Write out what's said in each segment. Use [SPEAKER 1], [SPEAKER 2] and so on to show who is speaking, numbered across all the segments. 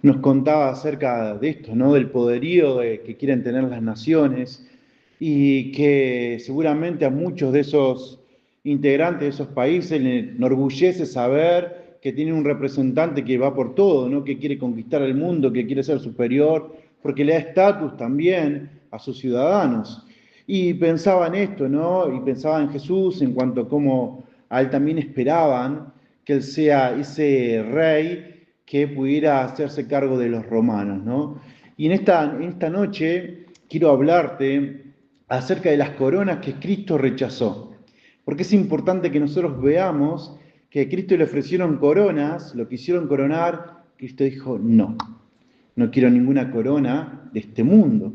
[SPEAKER 1] nos contaba acerca de esto, ¿no? Del poderío que quieren tener las naciones y que seguramente a muchos de esos integrantes de esos países les enorgullece saber que tienen un representante que va por todo, ¿no? Que quiere conquistar el mundo, que quiere ser superior, porque le da estatus también a sus ciudadanos. Y pensaba en esto, ¿no? Y pensaba en Jesús en cuanto a cómo a él también esperaban que él sea ese rey que pudiera hacerse cargo de los romanos, ¿no? Y en esta noche quiero hablarte acerca de las coronas que Cristo rechazó. Porque es importante que nosotros veamos que a Cristo le ofrecieron coronas, lo quisieron coronar, Cristo dijo, no, no quiero ninguna corona de este mundo.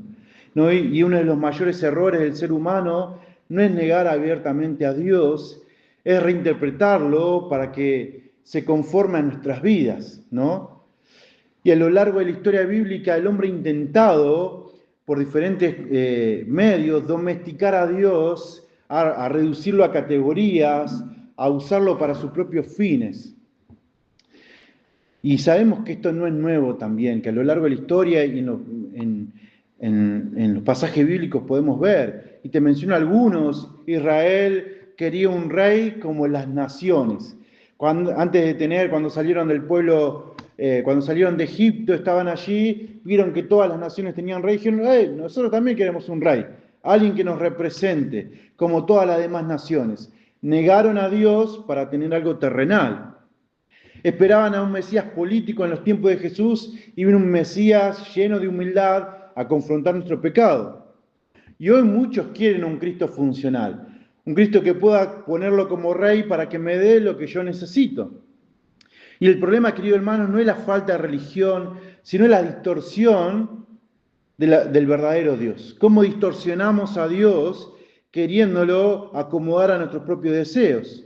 [SPEAKER 1] ¿No? Y uno de los mayores errores del ser humano no es negar abiertamente a Dios, es reinterpretarlo para que se conforme a nuestras vidas, ¿no? Y a lo largo de la historia bíblica el hombre ha intentado, por diferentes medios, domesticar a Dios, a reducirlo a categorías, a usarlo para sus propios fines. Y sabemos que esto no es nuevo también, que a lo largo de la historia y en los pasajes bíblicos podemos ver. Y te menciono algunos. Israel quería un rey como las naciones. Cuando salieron del pueblo, cuando salieron de Egipto, estaban allí, vieron que todas las naciones tenían rey, y dijeron, nosotros también queremos un rey, alguien que nos represente, como todas las demás naciones. Negaron a Dios para tener algo terrenal. Esperaban a un Mesías político en los tiempos de Jesús y vino un Mesías lleno de humildad a confrontar nuestro pecado. Y hoy muchos quieren un Cristo funcional, un Cristo que pueda ponerlo como rey para que me dé lo que yo necesito. Y el problema, querido hermano, no es la falta de religión, sino la distorsión del verdadero Dios. ¿Cómo distorsionamos a Dios queriéndolo acomodar a nuestros propios deseos?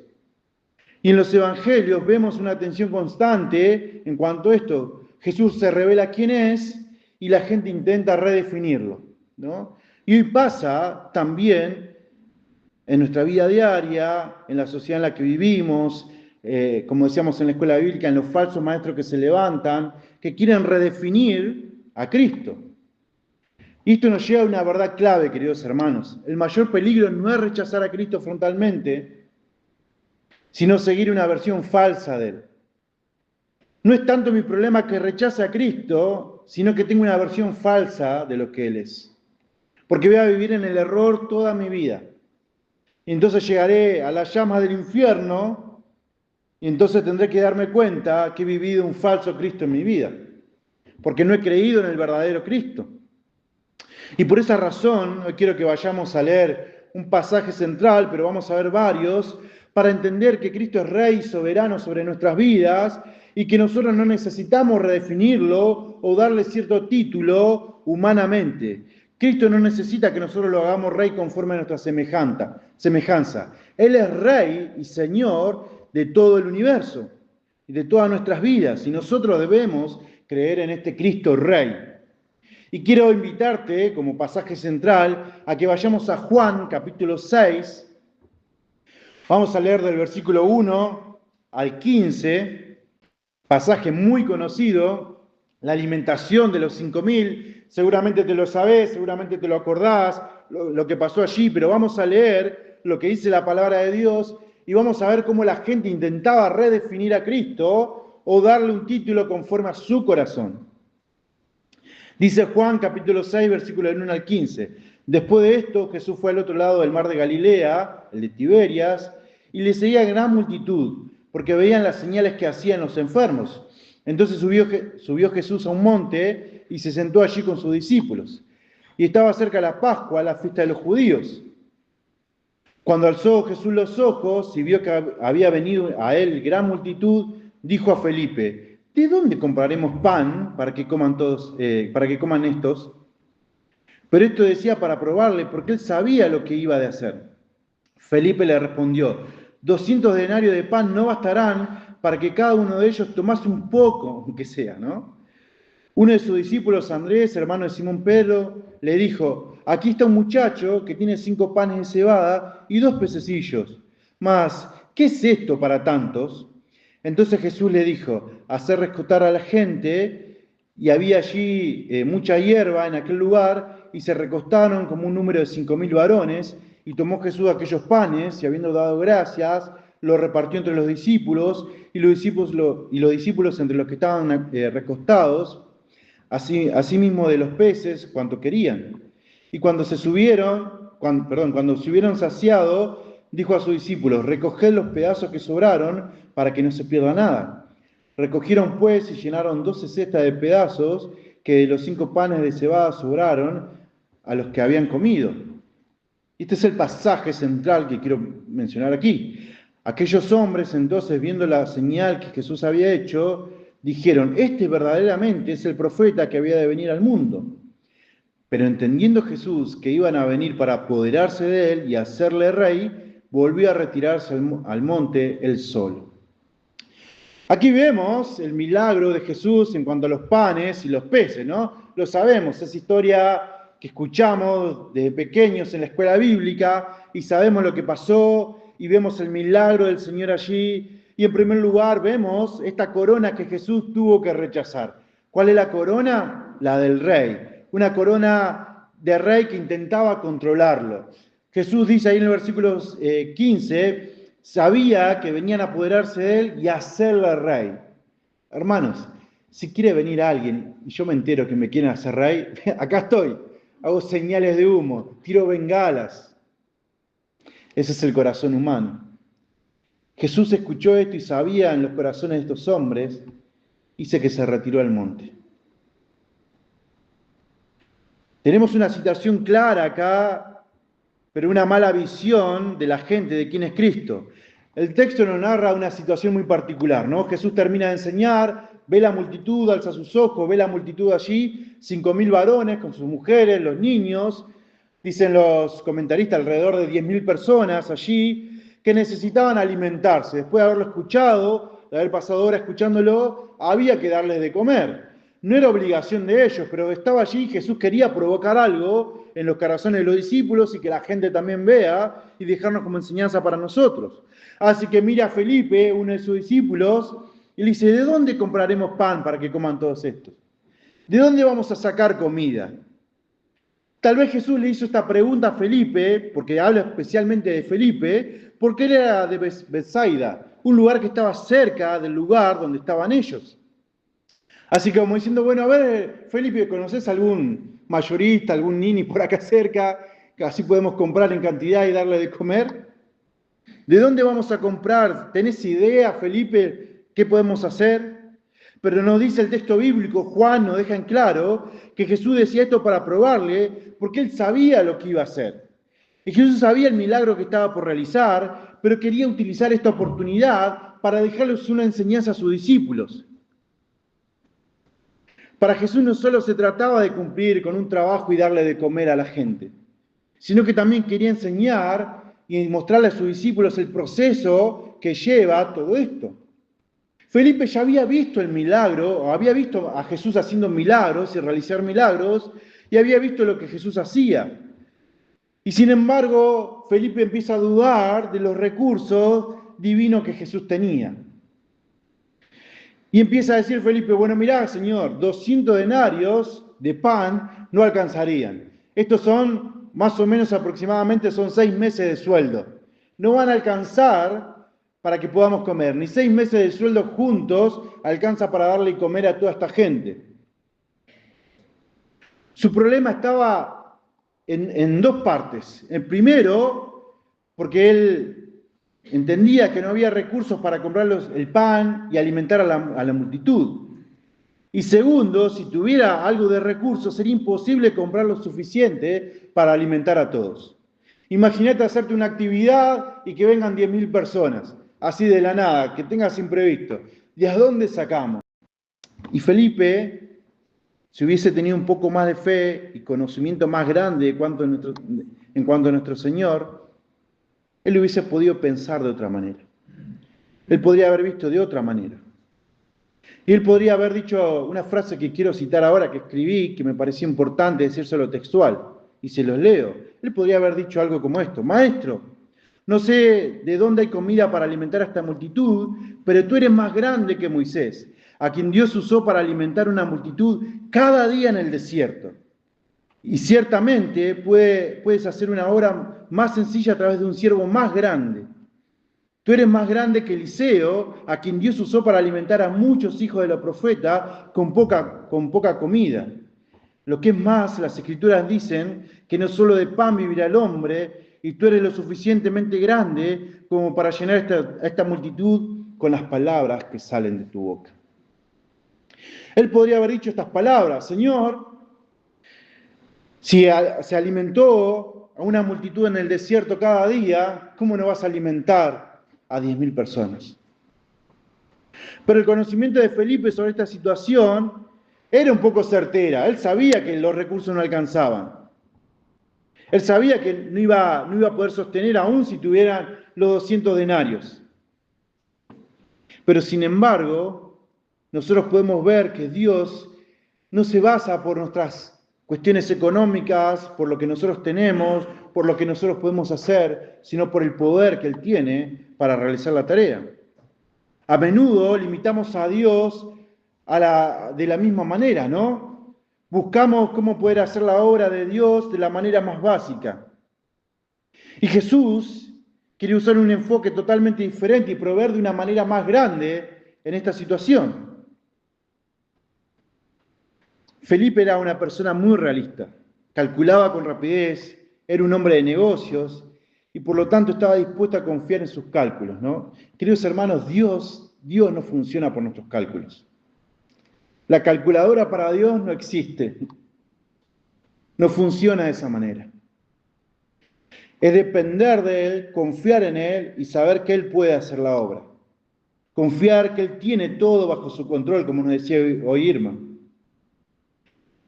[SPEAKER 1] Y en los evangelios vemos una tensión constante en cuanto a esto. Jesús se revela quién es y la gente intenta redefinirlo, ¿no? Y hoy pasa también en nuestra vida diaria, en la sociedad en la que vivimos, como decíamos en la escuela bíblica, en los falsos maestros que se levantan, que quieren redefinir a Cristo. Y esto nos lleva a una verdad clave, queridos hermanos. El mayor peligro no es rechazar a Cristo frontalmente, sino seguir una versión falsa de Él. No es tanto mi problema que rechace a Cristo, sino que tengo una versión falsa de lo que Él es. Porque voy a vivir en el error toda mi vida. Y entonces llegaré a las llamas del infierno y entonces tendré que darme cuenta que he vivido un falso Cristo en mi vida. Porque no he creído en el verdadero Cristo. Y por esa razón, hoy quiero que vayamos a leer un pasaje central, pero vamos a ver varios, para entender que Cristo es Rey soberano sobre nuestras vidas y que nosotros no necesitamos redefinirlo o darle cierto título humanamente. Cristo no necesita que nosotros lo hagamos Rey conforme a nuestra semejanza. Él es Rey y Señor de todo el universo y de todas nuestras vidas, y nosotros debemos creer en este Cristo Rey. Y quiero invitarte, como pasaje central, a que vayamos a Juan, capítulo 6. Vamos a leer del versículo 1 al 15, pasaje muy conocido, la alimentación de los 5.000. Seguramente te lo sabés, seguramente te lo acordás, lo que pasó allí, pero vamos a leer lo que dice la palabra de Dios y vamos a ver cómo la gente intentaba redefinir a Cristo o darle un título conforme a su corazón. Dice Juan capítulo 6, versículo del 1 al 15. Después de esto, Jesús fue al otro lado del mar de Galilea, el de Tiberias, y le seguía gran multitud, porque veían las señales que hacían los enfermos. Entonces subió Jesús a un monte y se sentó allí con sus discípulos. Y estaba cerca la Pascua, la fiesta de los judíos. Cuando alzó Jesús los ojos y vio que había venido a él gran multitud, dijo a Felipe: ¿de dónde compraremos pan para que coman estos? Pero esto decía para probarle, porque él sabía lo que iba de hacer. Felipe le respondió: 200 denarios de pan no bastarán para que cada uno de ellos tomase un poco, aunque sea, ¿no? Uno de sus discípulos, Andrés, hermano de Simón Pedro, le dijo: aquí está un muchacho que tiene 5 panes de cebada y 2 pececillos. Mas, ¿qué es esto para tantos? Entonces Jesús le dijo, hacer rescatar a la gente, y había allí mucha hierba en aquel lugar, y se recostaron como un número de 5.000 varones, y tomó Jesús aquellos panes, y habiendo dado gracias, lo repartió entre los discípulos, y los discípulos entre los que estaban recostados, asimismo de los peces, cuanto querían. Y cuando se hubieron saciado, dijo a sus discípulos, recoged los pedazos que sobraron, para que no se pierda nada. Recogieron pues y llenaron 12 cestas de pedazos, que de los 5 panes de cebada sobraron a los que habían comido. Este es el pasaje central que quiero mencionar aquí. Aquellos hombres entonces, viendo la señal que Jesús había hecho, dijeron, este verdaderamente es el profeta que había de venir al mundo. Pero entendiendo Jesús que iban a venir para apoderarse de él y hacerle rey, volvió a retirarse al monte él solo. Aquí vemos el milagro de Jesús en cuanto a los panes y los peces, ¿no? Lo sabemos, es historia que escuchamos desde pequeños en la escuela bíblica y sabemos lo que pasó y vemos el milagro del Señor allí. Y en primer lugar vemos esta corona que Jesús tuvo que rechazar. ¿Cuál es la corona? La del rey. Una corona de rey que intentaba controlarlo. Jesús dice ahí en el versículo 15, sabía que venían a apoderarse de él y a hacerle rey. Hermanos, si quiere venir alguien y yo me entero que me quieren hacer rey, acá estoy, hago señales de humo, tiro bengalas. Ese es el corazón humano. Jesús escuchó esto y sabía en los corazones de estos hombres, dice que se retiró al monte. Tenemos una situación clara acá, pero una mala visión de la gente de quién es Cristo. El texto nos narra una situación muy particular, ¿no? Jesús termina de enseñar, ve la multitud, alza sus ojos, ve la multitud allí, 5.000 varones con sus mujeres, los niños, dicen los comentaristas, alrededor de 10.000 personas allí, que necesitaban alimentarse. Después de haberlo escuchado, de haber pasado horas escuchándolo, había que darles de comer. No era obligación de ellos, pero estaba allí, Jesús quería provocar algo en los corazones de los discípulos y que la gente también vea y dejarnos como enseñanza para nosotros. Así que mira a Felipe, uno de sus discípulos, y le dice, ¿de dónde compraremos pan para que coman todos estos? ¿De dónde vamos a sacar comida? Tal vez Jesús le hizo esta pregunta a Felipe, porque habla especialmente de Felipe, porque él era de Betsaida, un lugar que estaba cerca del lugar donde estaban ellos. Así que como diciendo, bueno, a ver, Felipe, ¿conoces algún mayorista, algún nini por acá cerca, que así podemos comprar en cantidad y darle de comer? ¿De dónde vamos a comprar? ¿Tenés idea, Felipe, qué podemos hacer? Pero nos dice el texto bíblico, Juan nos deja en claro que Jesús decía esto para probarle, porque él sabía lo que iba a hacer. Y Jesús sabía el milagro que estaba por realizar, pero quería utilizar esta oportunidad para dejarles una enseñanza a sus discípulos. Para Jesús no solo se trataba de cumplir con un trabajo y darle de comer a la gente, sino que también quería enseñar y mostrarle a sus discípulos el proceso que lleva todo esto. Felipe ya había visto el milagro, o había visto a Jesús haciendo milagros y realizar milagros, y había visto lo que Jesús hacía. Y sin embargo, Felipe empieza a dudar de los recursos divinos que Jesús tenía. Y empieza a decir Felipe, bueno, mirá, Señor, 200 denarios de pan no alcanzarían. Estos son, más o menos aproximadamente, son 6 meses de sueldo. No van a alcanzar para que podamos comer. Ni 6 meses de sueldo juntos alcanza para darle y comer a toda esta gente. Su problema estaba en dos partes. El primero, porque él entendía que no había recursos para comprar el pan y alimentar a la multitud. Y segundo, si tuviera algo de recursos, sería imposible comprar lo suficiente para alimentar a todos. Imagínate hacerte una actividad y que vengan 10.000 personas, así de la nada, que tengas imprevisto. ¿De a dónde sacamos? Y Felipe, si hubiese tenido un poco más de fe y conocimiento más grande en cuanto a nuestro Señor, él hubiese podido pensar de otra manera. Él podría haber visto de otra manera. Y él podría haber dicho una frase que quiero citar ahora, que escribí, que me parecía importante decírselo textual, y se los leo. Él podría haber dicho algo como esto: Maestro, No sé de dónde hay comida para alimentar a esta multitud, pero tú eres más grande que Moisés, a quien Dios usó para alimentar una multitud cada día en el desierto. Y ciertamente puedes hacer una obra más sencilla a través de un siervo más grande. Tú eres más grande que Eliseo, a quien Dios usó para alimentar a muchos hijos de los profetas con poca comida. Lo que es más, las Escrituras dicen que no solo de pan vivirá el hombre, y tú eres lo suficientemente grande como para llenar a esta multitud con las palabras que salen de tu boca. Él podría haber dicho estas palabras: Señor, si se alimentó a una multitud en el desierto cada día, ¿cómo no vas a alimentar a 10.000 personas? Pero el conocimiento de Felipe sobre esta situación era un poco certera. Él sabía que los recursos no alcanzaban. Él sabía que no iba a poder sostener aún si tuvieran los 200 denarios. Pero sin embargo, nosotros podemos ver que Dios no se basa por nuestras cuestiones económicas, por lo que nosotros tenemos, por lo que nosotros podemos hacer, sino por el poder que Él tiene para realizar la tarea. A menudo limitamos a Dios de la misma manera, ¿no? Buscamos cómo poder hacer la obra de Dios de la manera más básica. Y Jesús quiere usar un enfoque totalmente diferente y proveer de una manera más grande en esta situación. Felipe era una persona muy realista, calculaba con rapidez, era un hombre de negocios y por lo tanto estaba dispuesto a confiar en sus cálculos, ¿no? Queridos hermanos, Dios no funciona por nuestros cálculos. La calculadora para Dios no existe, no funciona de esa manera. Es depender de Él, confiar en Él y saber que Él puede hacer la obra. Confiar que Él tiene todo bajo su control, como nos decía hoy Irma.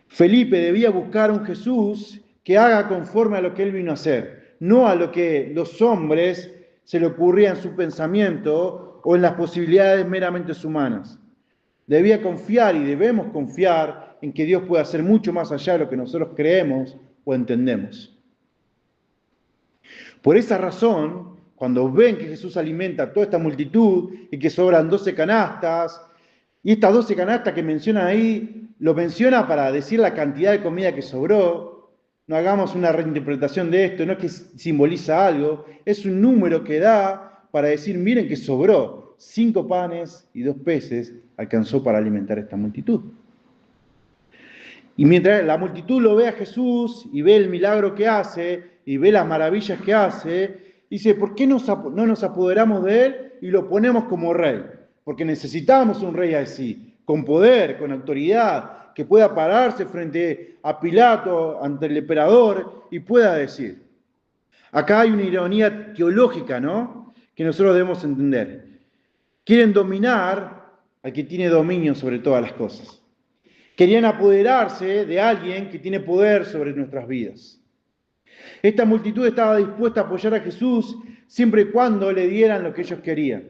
[SPEAKER 1] Felipe debía buscar un Jesús que haga conforme a lo que Él vino a hacer, no a lo que los hombres se le ocurría en su pensamiento o en las posibilidades meramente humanas. Debía confiar y debemos confiar en que Dios puede hacer mucho más allá de lo que nosotros creemos o entendemos. Por esa razón, cuando ven que Jesús alimenta a toda esta multitud y que sobran 12 canastas, y estas 12 canastas que menciona ahí, lo menciona para decir la cantidad de comida que sobró, no hagamos una reinterpretación de esto, no es que simboliza algo, es un número que da para decir, miren que sobró, 5 panes y 2 peces alcanzó para alimentar a esta multitud. Y mientras la multitud lo ve a Jesús y ve el milagro que hace y ve las maravillas que hace, dice, ¿por qué no nos apoderamos de él y lo ponemos como rey? Porque necesitamos un rey así, con poder, con autoridad, que pueda pararse frente a Pilato, ante el emperador y pueda decir. Acá hay una ironía teológica, ¿no? Que nosotros debemos entender. Quieren dominar al que tiene dominio sobre todas las cosas. Querían apoderarse de alguien que tiene poder sobre nuestras vidas. Esta multitud estaba dispuesta a apoyar a Jesús siempre y cuando le dieran lo que ellos querían.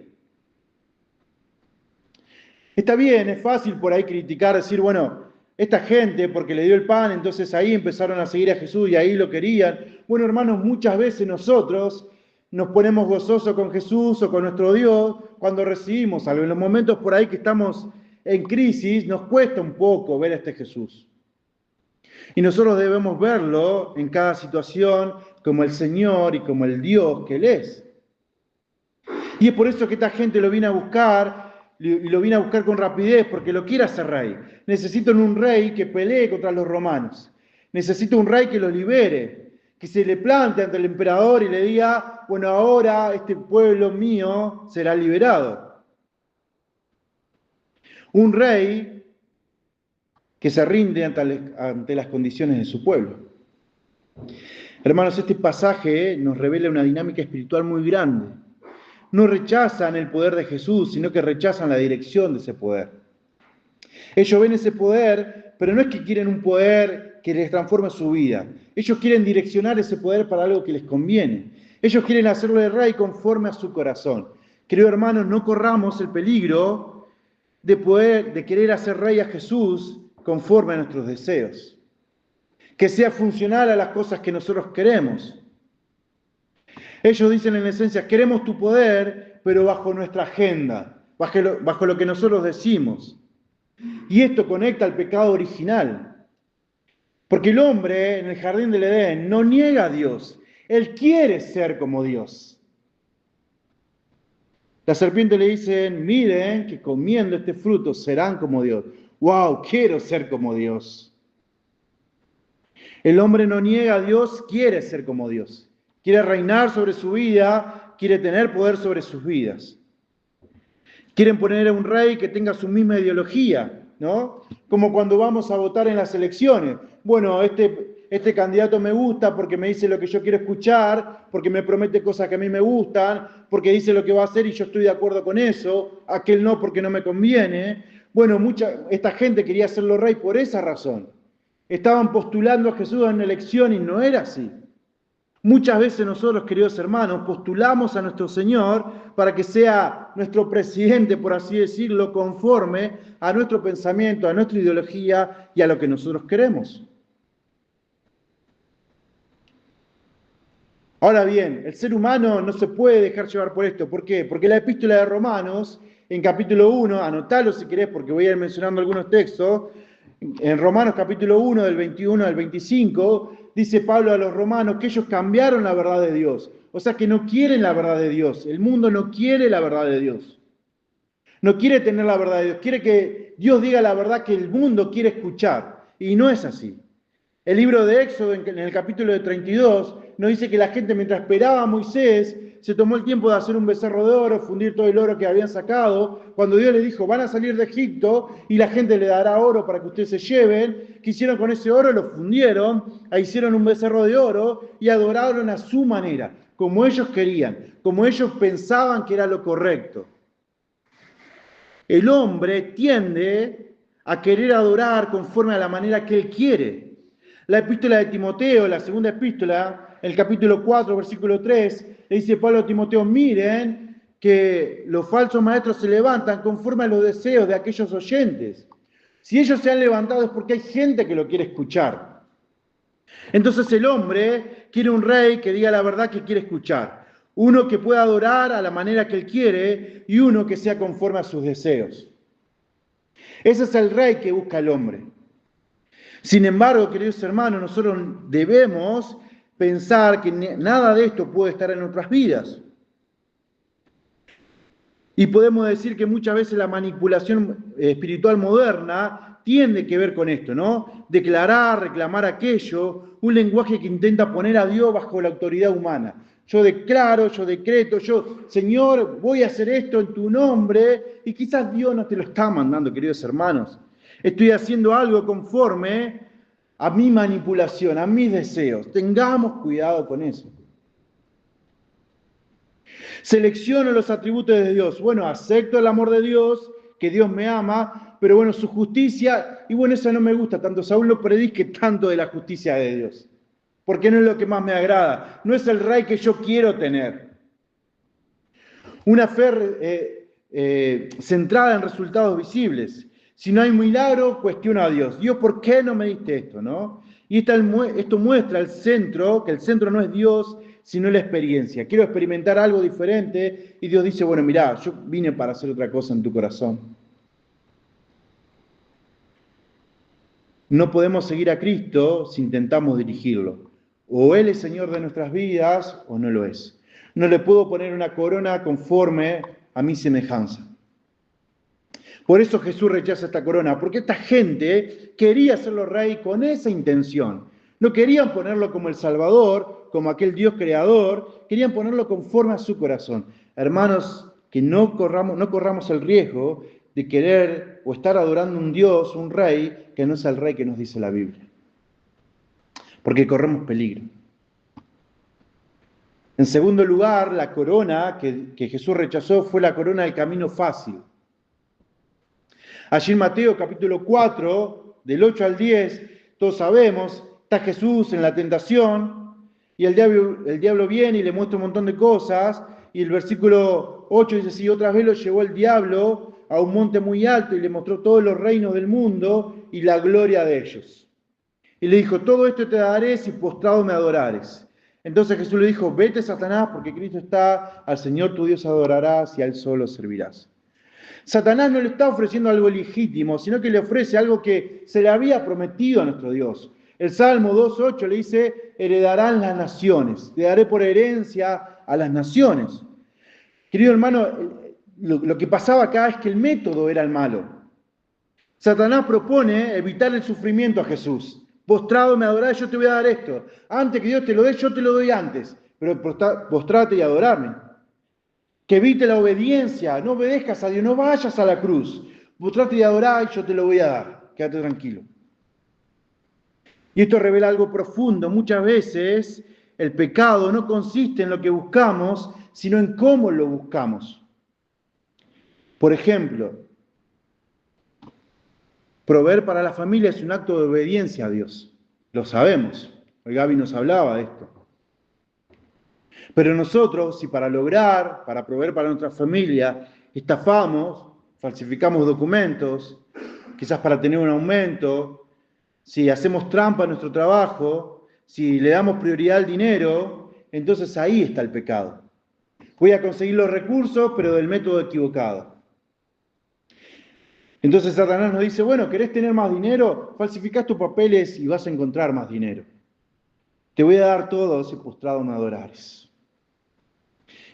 [SPEAKER 1] Está bien, es fácil por ahí criticar, decir, bueno, esta gente porque le dio el pan, entonces ahí empezaron a seguir a Jesús y ahí lo querían. Bueno, hermanos, muchas veces nosotros nos ponemos gozosos con Jesús o con nuestro Dios cuando recibimos algo. En los momentos por ahí que estamos en crisis, nos cuesta un poco ver a este Jesús. Y nosotros debemos verlo en cada situación como el Señor y como el Dios que Él es. Y es por eso que esta gente lo viene a buscar, y lo viene a buscar con rapidez, porque lo quiere hacer rey. Necesitan un rey que pelee contra los romanos. Necesita un rey que los libere, que se le plante ante el emperador y le diga, bueno, ahora este pueblo mío será liberado. Un rey que se rinde ante las condiciones de su pueblo. Hermanos, este pasaje nos revela una dinámica espiritual muy grande. No rechazan el poder de Jesús, sino que rechazan la dirección de ese poder. Ellos ven ese poder, pero no es que quieren un poder que les transforme su vida. Ellos quieren direccionar ese poder para algo que les conviene. Ellos quieren hacerlo rey conforme a su corazón. Queridos hermanos, no corramos el peligro de querer hacer rey a Jesús conforme a nuestros deseos. Que sea funcional a las cosas que nosotros queremos. Ellos dicen en esencia, queremos tu poder, pero bajo nuestra agenda, bajo lo que nosotros decimos. Y esto conecta al pecado original. Porque el hombre en el jardín del Edén no niega a Dios. Él quiere ser como Dios. La serpiente le dice, miren que comiendo este fruto serán como Dios. ¡Wow! Quiero ser como Dios. El hombre no niega a Dios, quiere ser como Dios. Quiere reinar sobre su vida, quiere tener poder sobre sus vidas. Quieren poner a un rey que tenga su misma ideología, ¿no? Como cuando vamos a votar en las elecciones. Bueno, este candidato me gusta porque me dice lo que yo quiero escuchar, porque me promete cosas que a mí me gustan, porque dice lo que va a hacer y yo estoy de acuerdo con eso, aquel no porque no me conviene. Bueno, esta gente quería hacerlo rey por esa razón. Estaban postulando a Jesús en una elección y no era así. Muchas veces nosotros, queridos hermanos, postulamos a nuestro Señor para que sea nuestro presidente, por así decirlo, conforme a nuestro pensamiento, a nuestra ideología y a lo que nosotros queremos. Ahora bien, el ser humano no se puede dejar llevar por esto. ¿Por qué? Porque la epístola de Romanos, en capítulo 1, anotalo si querés porque voy a ir mencionando algunos textos, en Romanos capítulo 1, del 21 al 25, dice Pablo a los romanos que ellos cambiaron la verdad de Dios. O sea que no quieren la verdad de Dios. El mundo no quiere la verdad de Dios. No quiere tener la verdad de Dios. Quiere que Dios diga la verdad que el mundo quiere escuchar. Y no es así. El libro de Éxodo, en el capítulo de 32, nos dice que la gente mientras esperaba a Moisés, se tomó el tiempo de hacer un becerro de oro, fundir todo el oro que habían sacado. Cuando Dios les dijo, van a salir de Egipto y la gente le dará oro para que ustedes se lleven, ¿qué hicieron con ese oro? Lo fundieron, hicieron un becerro de oro y adoraron a su manera, como ellos querían, como ellos pensaban que era lo correcto. El hombre tiende a querer adorar conforme a la manera que él quiere. La epístola de Timoteo, la segunda epístola, el capítulo 4, versículo 3, le dice Pablo a Timoteo, miren que los falsos maestros se levantan conforme a los deseos de aquellos oyentes. Si ellos se han levantado es porque hay gente que lo quiere escuchar. Entonces el hombre quiere un rey que diga la verdad que quiere escuchar. Uno que pueda adorar a la manera que él quiere y uno que sea conforme a sus deseos. Ese es el rey que busca el hombre. Sin embargo, queridos hermanos, nosotros debemos pensar que nada de esto puede estar en nuestras vidas. Y podemos decir que muchas veces la manipulación espiritual moderna tiene que ver con esto, ¿no? Declarar, reclamar aquello, un lenguaje que intenta poner a Dios bajo la autoridad humana. Yo declaro, yo decreto, Señor, voy a hacer esto en tu nombre, y quizás Dios no te lo está mandando, queridos hermanos. Estoy haciendo algo conforme a mi manipulación, a mis deseos. Tengamos cuidado con eso. Selecciono los atributos de Dios. Bueno, acepto el amor de Dios, que Dios me ama, pero bueno, su justicia, y bueno, eso no me gusta tanto. Saúl no predique tanto de la justicia de Dios, porque no es lo que más me agrada. No es el rey que yo quiero tener. Una fe centrada en resultados visibles. Si no hay milagro, cuestiono a Dios. Dios, ¿por qué no me diste esto? ¿No? Y esto muestra el centro, que el centro no es Dios, sino la experiencia. Quiero experimentar algo diferente y Dios dice, bueno, mirá, yo vine para hacer otra cosa en tu corazón. No podemos seguir a Cristo si intentamos dirigirlo. O Él es Señor de nuestras vidas o no lo es. No le puedo poner una corona conforme a mi semejanza. Por eso Jesús rechaza esta corona, porque esta gente quería hacerlo rey con esa intención. No querían ponerlo como el Salvador, como aquel Dios creador, querían ponerlo conforme a su corazón. Hermanos, que no corramos el riesgo de querer o estar adorando un Dios, un rey, que no es el rey que nos dice la Biblia. Porque corremos peligro. En segundo lugar, la corona que Jesús rechazó fue la corona del camino fácil. Allí en Mateo capítulo 4, del 8 al 10, todos sabemos, está Jesús en la tentación y el diablo viene y le muestra un montón de cosas y el versículo 8 dice, sí, otra vez lo llevó el diablo a un monte muy alto y le mostró todos los reinos del mundo y la gloria de ellos. Y le dijo, todo esto te daré si postrado me adorares. Entonces Jesús le dijo, vete Satanás, porque Cristo está, al Señor tu Dios adorarás y a Él solo servirás. Satanás no le está ofreciendo algo legítimo, sino que le ofrece algo que se le había prometido a nuestro Dios. El Salmo 2.8 le dice, heredarán las naciones, te daré por herencia a las naciones. Querido hermano, lo que pasaba acá es que el método era el malo. Satanás propone evitar el sufrimiento a Jesús. Postrado me adorás, yo te voy a dar esto. Antes que Dios te lo dé, yo te lo doy antes. Pero postrate y adorarme. Que evite la obediencia, no obedezcas a Dios, no vayas a la cruz. Postrate y adorar y yo te lo voy a dar. Quédate tranquilo. Y esto revela algo profundo. Muchas veces el pecado no consiste en lo que buscamos, sino en cómo lo buscamos. Por ejemplo, proveer para la familia es un acto de obediencia a Dios. Lo sabemos. Hoy Gaby nos hablaba de esto. Pero nosotros, si para proveer para nuestra familia, estafamos, falsificamos documentos, quizás para tener un aumento, si hacemos trampa en nuestro trabajo, si le damos prioridad al dinero, entonces ahí está el pecado. Voy a conseguir los recursos, pero del método equivocado. Entonces Satanás nos dice, bueno, ¿querés tener más dinero? Falsificás tus papeles y vas a encontrar más dinero. Te voy a dar todo si postrado me adorares.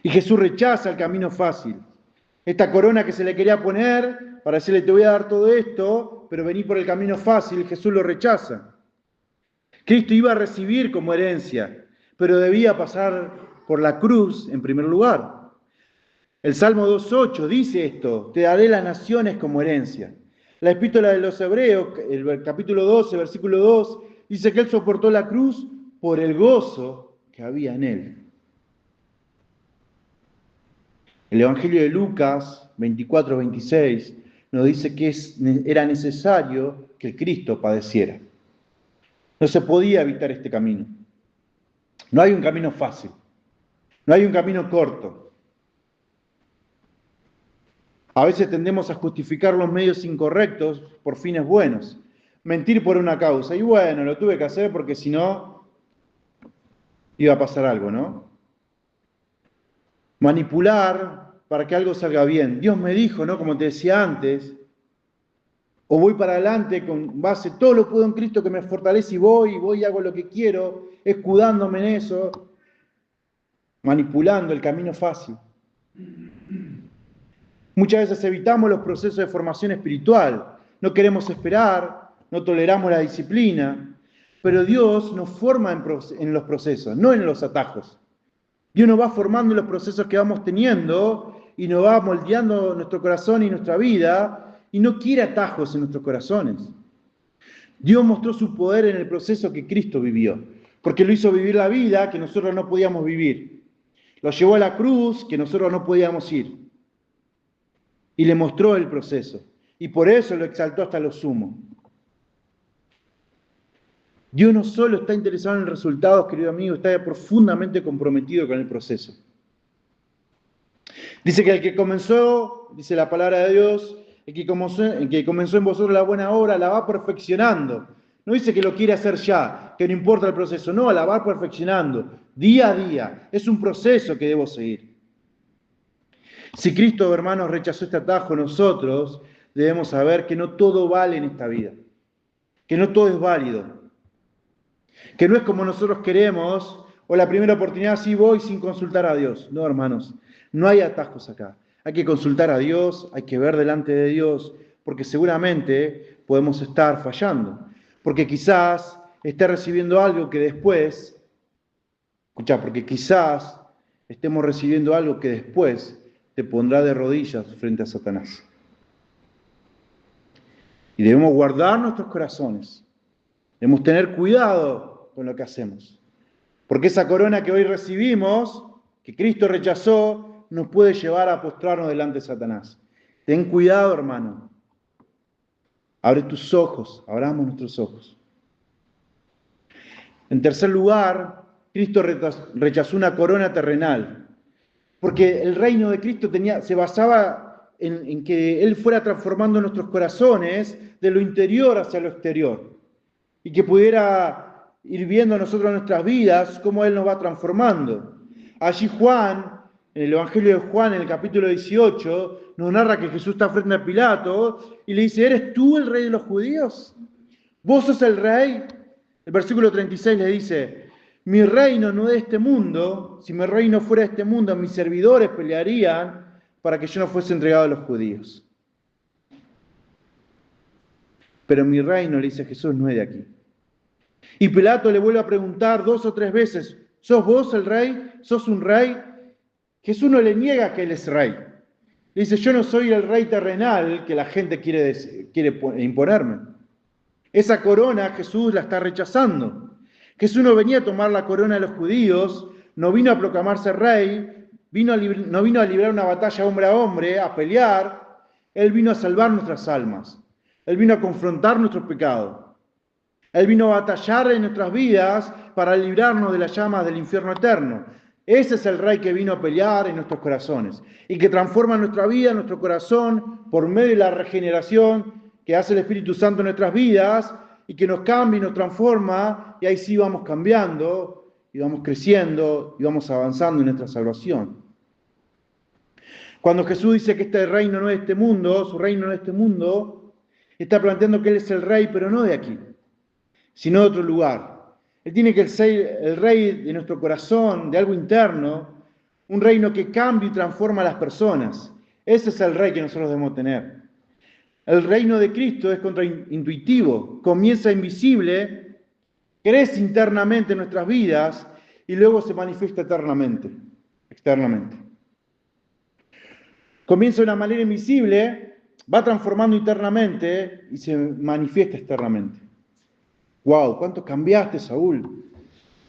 [SPEAKER 1] Y Jesús rechaza el camino fácil. Esta corona que se le quería poner para decirle, te voy a dar todo esto, pero vení por el camino fácil, Jesús lo rechaza. Cristo iba a recibir como herencia, pero debía pasar por la cruz en primer lugar. El Salmo 2.8 dice esto, te daré las naciones como herencia. La epístola de los Hebreos, el capítulo 12, versículo 2, dice que Él soportó la cruz por el gozo que había en Él. El Evangelio de Lucas 24-26 nos dice que era necesario que el Cristo padeciera. No se podía evitar este camino. No hay un camino fácil. No hay un camino corto. A veces tendemos a justificar los medios incorrectos por fines buenos. Mentir por una causa. Y bueno, lo tuve que hacer porque si no, iba a pasar algo, ¿no? Manipular para que algo salga bien. Dios me dijo, ¿no? Como te decía antes, o voy para adelante con base, todo lo puedo en Cristo que me fortalece y voy y hago lo que quiero, escudándome en eso, manipulando el camino fácil. Muchas veces evitamos los procesos de formación espiritual, no queremos esperar, no toleramos la disciplina, pero Dios nos forma en los procesos, no en los atajos. Dios nos va formando en los procesos que vamos teniendo y nos va moldeando nuestro corazón y nuestra vida y no quiere atajos en nuestros corazones. Dios mostró su poder en el proceso que Cristo vivió, porque lo hizo vivir la vida que nosotros no podíamos vivir. Lo llevó a la cruz que nosotros no podíamos ir. Y le mostró el proceso. Y por eso lo exaltó hasta lo sumo. Dios no solo está interesado en el resultado, querido amigo, está profundamente comprometido con el proceso. Dice que el que comenzó, dice la palabra de Dios, el que comenzó en vosotros la buena obra, la va perfeccionando. No dice que lo quiere hacer ya, que no importa el proceso, no, la va perfeccionando, día a día. Es un proceso que debo seguir. Si Cristo, hermanos, rechazó este atajo, nosotros debemos saber que no todo vale en esta vida, que no todo es válido. Que no es como nosotros queremos, o la primera oportunidad sí voy sin consultar a Dios. No, hermanos, no hay atajos acá. Hay que consultar a Dios, hay que ver delante de Dios, porque seguramente podemos estar fallando. Porque quizás esté recibiendo algo que después, porque quizás estemos recibiendo algo que después te pondrá de rodillas frente a Satanás. Y debemos guardar nuestros corazones. Debemos tener cuidado con lo que hacemos. Porque esa corona que hoy recibimos, que Cristo rechazó, nos puede llevar a postrarnos delante de Satanás. Ten cuidado, hermano. Abre tus ojos, abramos nuestros ojos. En tercer lugar, Cristo rechazó una corona terrenal. Porque el reino de Cristo se basaba en que Él fuera transformando nuestros corazones de lo interior hacia lo exterior. Y que pudiera ir viendo nosotros en nuestras vidas cómo Él nos va transformando. Allí Juan, en el Evangelio de Juan, en el capítulo 18, nos narra que Jesús está frente a Pilato y le dice, ¿eres tú el rey de los judíos? ¿Vos sos el rey? El versículo 36 le dice, mi reino no es de este mundo, si mi reino fuera de este mundo, mis servidores pelearían para que yo no fuese entregado a los judíos. Pero mi reino, le dice Jesús, no es de aquí. Y Pilato le vuelve a preguntar 2 o 3 veces, ¿sos vos el rey? ¿Sos un rey? Jesús no le niega que Él es rey. Le dice, yo no soy el rey terrenal que la gente quiere imponerme. Esa corona Jesús la está rechazando. Jesús no venía a tomar la corona de los judíos, no vino a proclamarse rey, no vino a librar una batalla hombre a hombre, a pelear. Él vino a salvar nuestras almas. Él vino a confrontar nuestros pecados. Él vino a batallar en nuestras vidas para librarnos de las llamas del infierno eterno. Ese es el Rey que vino a pelear en nuestros corazones y que transforma nuestra vida, nuestro corazón, por medio de la regeneración que hace el Espíritu Santo en nuestras vidas y que nos cambia y nos transforma, y ahí sí vamos cambiando y vamos creciendo y vamos avanzando en nuestra salvación. Cuando Jesús dice que este reino no es de este mundo, su reino no es de este mundo, está planteando que Él es el Rey, pero no de aquí, sino de otro lugar. Él tiene que ser el Rey de nuestro corazón, de algo interno, un reino que cambia y transforma a las personas. Ese es el Rey que nosotros debemos tener. El reino de Cristo es contraintuitivo, comienza invisible, crece internamente en nuestras vidas y luego se manifiesta externamente. Comienza de una manera invisible, va transformando internamente y se manifiesta externamente. ¡Wow! ¿Cuánto cambiaste, Saúl?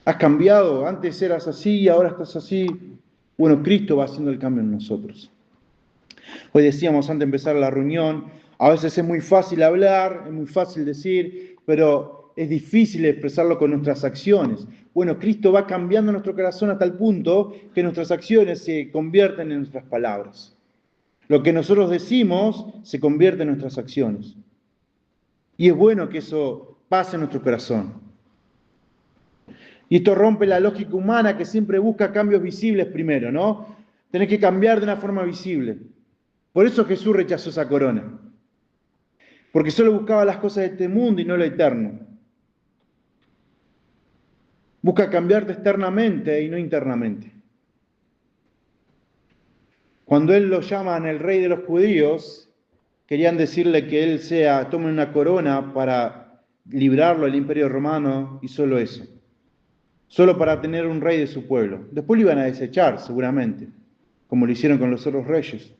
[SPEAKER 1] Has cambiado, antes eras así y ahora estás así. Bueno, Cristo va haciendo el cambio en nosotros. Hoy decíamos antes de empezar la reunión, a veces es muy fácil hablar, es muy fácil decir, pero es difícil expresarlo con nuestras acciones. Bueno, Cristo va cambiando nuestro corazón hasta el punto que nuestras acciones se convierten en nuestras palabras. Lo que nosotros decimos se convierte en nuestras acciones. Y es bueno que eso pase en nuestro corazón. Y esto rompe la lógica humana que siempre busca cambios visibles primero, ¿no? Tenés que cambiar de una forma visible. Por eso Jesús rechazó esa corona. Porque solo buscaba las cosas de este mundo y no lo eterno. Busca cambiarte externamente y no internamente. Cuando Él lo llaman el rey de los judíos, querían decirle que Él tome una corona para librarlo del imperio romano y solo eso. Solo para tener un rey de su pueblo. Después lo iban a desechar, seguramente, como lo hicieron con los otros reyes.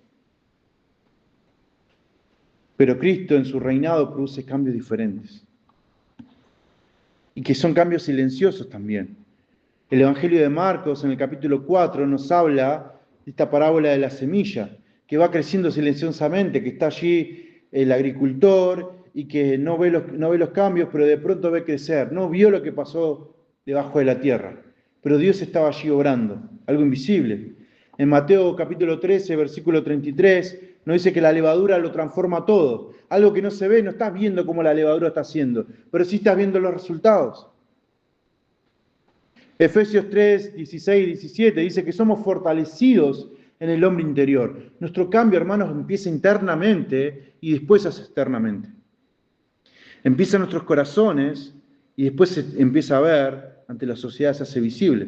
[SPEAKER 1] Pero Cristo en su reinado produce cambios diferentes. Y que son cambios silenciosos también. El Evangelio de Marcos, en el capítulo 4, nos habla de esta parábola de la semilla, que va creciendo silenciosamente, que está allí el agricultor y que no ve los cambios, pero de pronto ve crecer. No vio lo que pasó debajo de la tierra, pero Dios estaba allí obrando, algo invisible. En Mateo capítulo 13, versículo 33, nos dice que la levadura lo transforma todo. Algo que no se ve, no estás viendo cómo la levadura está haciendo, pero sí estás viendo los resultados. Efesios 3, 16 y 17 dice que somos fortalecidos en el hombre interior. Nuestro cambio, hermanos, empieza internamente y después hace externamente. Empieza en nuestros corazones y después se empieza a ver, ante la sociedad se hace visible.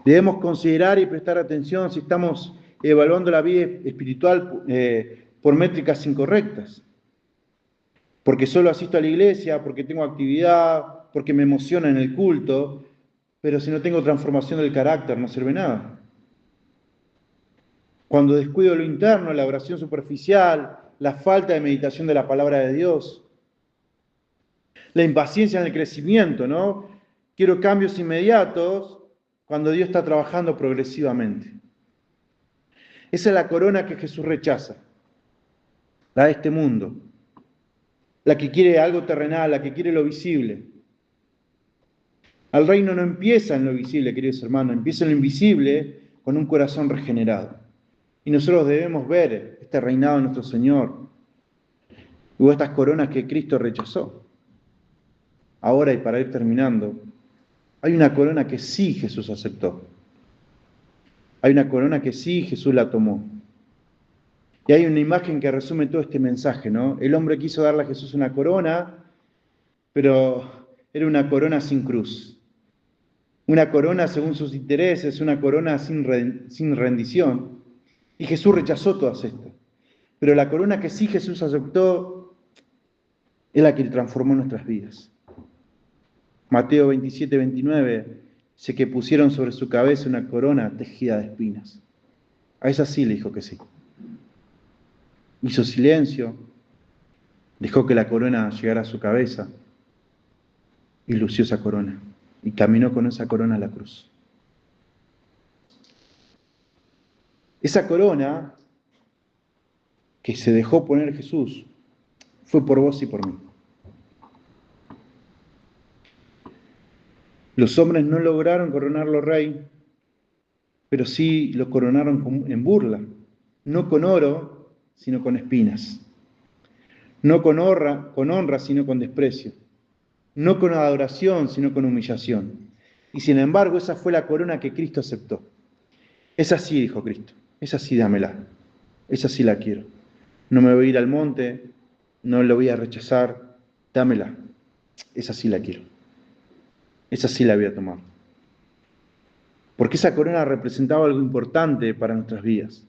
[SPEAKER 1] Debemos considerar y prestar atención si estamos evaluando la vida espiritual por métricas incorrectas. Porque solo asisto a la iglesia, porque tengo actividad, porque me emociona en el culto, pero si no tengo transformación del carácter no sirve nada. Cuando descuido lo interno, la oración superficial, la falta de meditación de la palabra de Dios, la impaciencia en el crecimiento, ¿no? Quiero cambios inmediatos cuando Dios está trabajando progresivamente. Esa es la corona que Jesús rechaza, la de este mundo, la que quiere algo terrenal, la que quiere lo visible. El reino no empieza en lo visible, queridos hermanos, empieza en lo invisible con un corazón regenerado. Y nosotros debemos ver este reinado de nuestro Señor, o estas coronas que Cristo rechazó. Ahora, y para ir terminando, hay una corona que sí Jesús aceptó. Hay una corona que sí Jesús la tomó. Y hay una imagen que resume todo este mensaje, ¿no? El hombre quiso darle a Jesús una corona, pero era una corona sin cruz. Una corona según sus intereses, una corona sin rendición. Y Jesús rechazó todas estas. Pero la corona que sí Jesús aceptó es la que transformó nuestras vidas. Mateo 27, 29 dice que pusieron sobre su cabeza una corona tejida de espinas. A esa sí le dijo que sí. Hizo silencio, dejó que la corona llegara a su cabeza y lució esa corona. Y caminó con esa corona a la cruz. Esa corona que se dejó poner Jesús fue por vos y por mí. Los hombres no lograron coronarlo rey, pero sí lo coronaron en burla, no con oro, sino con espinas, no con honra, sino con desprecio, no con adoración, sino con humillación. Y sin embargo, esa fue la corona que Cristo aceptó. Esa sí, dijo Cristo, esa sí dámela, esa sí la quiero. No me voy a ir al monte, no lo voy a rechazar, dámela, esa sí la quiero. Esa sí la voy a tomar. Porque esa corona representaba algo importante para nuestras vidas.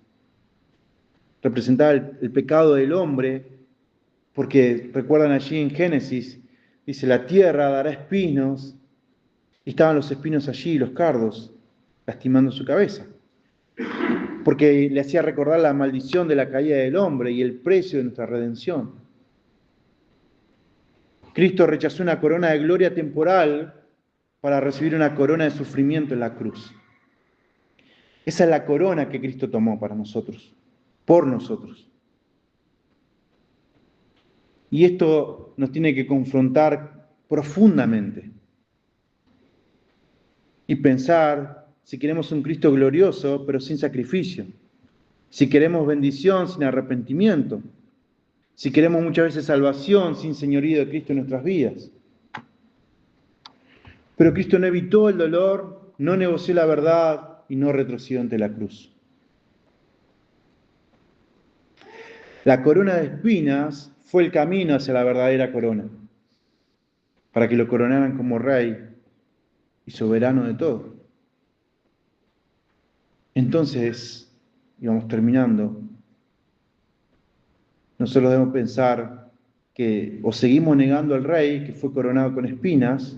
[SPEAKER 1] Representaba el pecado del hombre, porque recuerdan allí en Génesis, dice, la tierra dará espinos, y estaban los espinos allí, los cardos, lastimando su cabeza. Porque le hacía recordar la maldición de la caída del hombre y el precio de nuestra redención. Cristo rechazó una corona de gloria temporal para recibir una corona de sufrimiento en la cruz. Esa es la corona que Cristo tomó para nosotros, por nosotros. Y esto nos tiene que confrontar profundamente y pensar si queremos un Cristo glorioso, pero sin sacrificio, si queremos bendición sin arrepentimiento, si queremos muchas veces salvación sin señorío de Cristo en nuestras vidas. Pero Cristo no evitó el dolor, no negoció la verdad y no retrocedió ante la cruz. La corona de espinas fue el camino hacia la verdadera corona, para que lo coronaran como rey y soberano de todo. Entonces, y vamos terminando, nosotros debemos pensar que o seguimos negando al rey que fue coronado con espinas,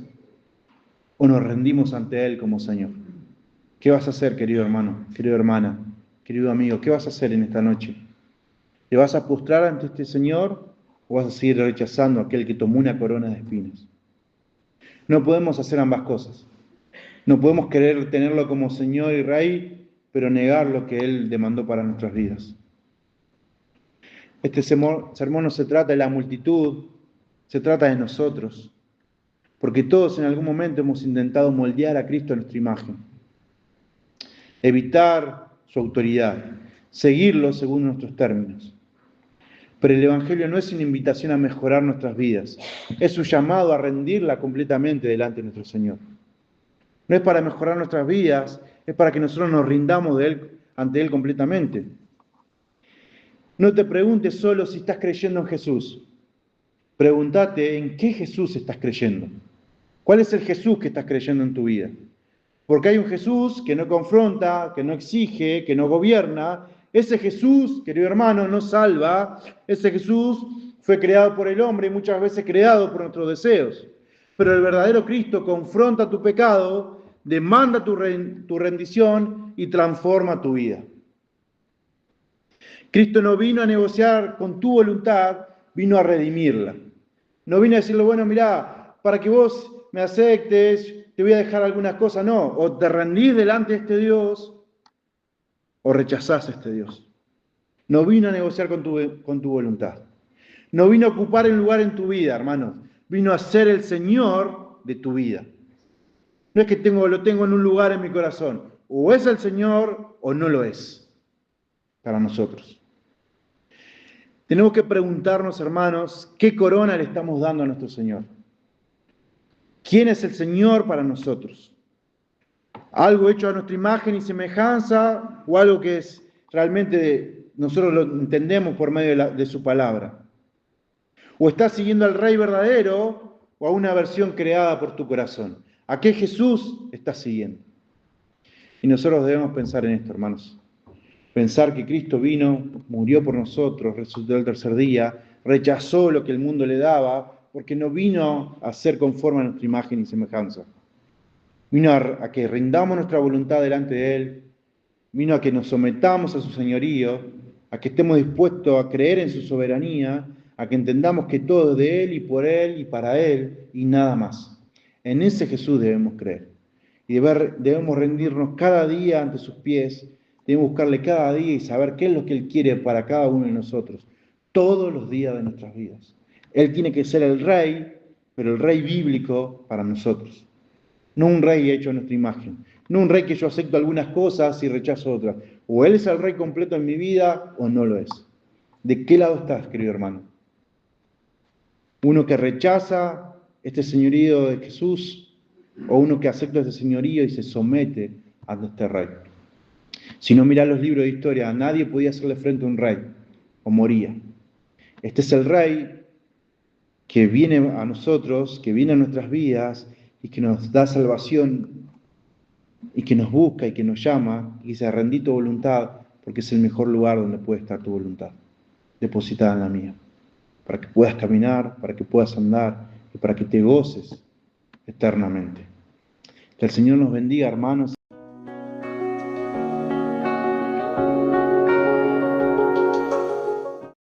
[SPEAKER 1] o nos rendimos ante él como Señor. ¿Qué vas a hacer, querido hermano, querida hermana, querido amigo? ¿Qué vas a hacer en esta noche? ¿Te vas a postrar ante este Señor o vas a seguir rechazando a aquel que tomó una corona de espinas? No podemos hacer ambas cosas. No podemos querer tenerlo como Señor y Rey, pero negar lo que Él demandó para nuestras vidas. Este sermón no se trata de la multitud, se trata de nosotros, porque todos en algún momento hemos intentado moldear a Cristo a nuestra imagen, evitar su autoridad, seguirlo según nuestros términos. Pero el Evangelio no es una invitación a mejorar nuestras vidas, es un llamado a rendirla completamente delante de nuestro Señor. No es para mejorar nuestras vidas, es para que nosotros nos rindamos ante Él completamente. No te preguntes solo si estás creyendo en Jesús. Pregúntate en qué Jesús estás creyendo. ¿Cuál es el Jesús que estás creyendo en tu vida? Porque hay un Jesús que no confronta, que no exige, que no gobierna. Ese Jesús, querido hermano, no salva. Ese Jesús fue creado por el hombre y muchas veces creado por nuestros deseos. Pero el verdadero Cristo confronta tu pecado, demanda tu rendición y transforma tu vida. Cristo no vino a negociar con tu voluntad, vino a redimirla. No vino a decirle, bueno, mirá, para que vos me aceptes, te voy a dejar algunas cosas. No, o te rendís delante de este Dios, o rechazás a este Dios. No vino a negociar con tu voluntad. No vino a ocupar el lugar en tu vida, hermanos. Vino a ser el Señor de tu vida. No es que lo tengo en un lugar en mi corazón. O es el Señor o no lo es para nosotros. Tenemos que preguntarnos, hermanos, ¿qué corona le estamos dando a nuestro Señor? ¿Quién es el Señor para nosotros? ¿Algo hecho a nuestra imagen y semejanza o algo que es realmente nosotros lo entendemos por medio de su palabra? ¿O estás siguiendo al Rey verdadero o a una versión creada por tu corazón? ¿A qué Jesús estás siguiendo? Y nosotros debemos pensar en esto, hermanos. Pensar que Cristo vino, murió por nosotros, resucitó el tercer día, rechazó lo que el mundo le daba, porque no vino a ser conforme a nuestra imagen y semejanza. Vino a que rindamos nuestra voluntad delante de Él, vino a que nos sometamos a su señorío, a que estemos dispuestos a creer en su soberanía, a que entendamos que todo es de Él y por Él y para Él y nada más. En ese Jesús debemos creer. Y debemos rendirnos cada día ante sus pies, debemos buscarle cada día y saber qué es lo que Él quiere para cada uno de nosotros, todos los días de nuestras vidas. Él tiene que ser el Rey, pero el Rey bíblico para nosotros. No un rey hecho a nuestra imagen, no un rey que yo acepto algunas cosas y rechazo otras. O Él es el rey completo en mi vida o no lo es. ¿De qué lado estás, querido hermano? ¿Uno que rechaza este señorío de Jesús o uno que acepta este señorío y se somete ante este rey? Si no mirás los libros de historia, nadie podía hacerle frente a un rey o moría. Este es el rey que viene a nosotros, que viene a nuestras vidas y que nos da salvación y que nos busca y que nos llama y dice, rendí tu voluntad porque es el mejor lugar donde puede estar tu voluntad, depositada en la mía, para que puedas caminar, para que puedas andar y para que te goces eternamente. Que el Señor nos bendiga, hermanos.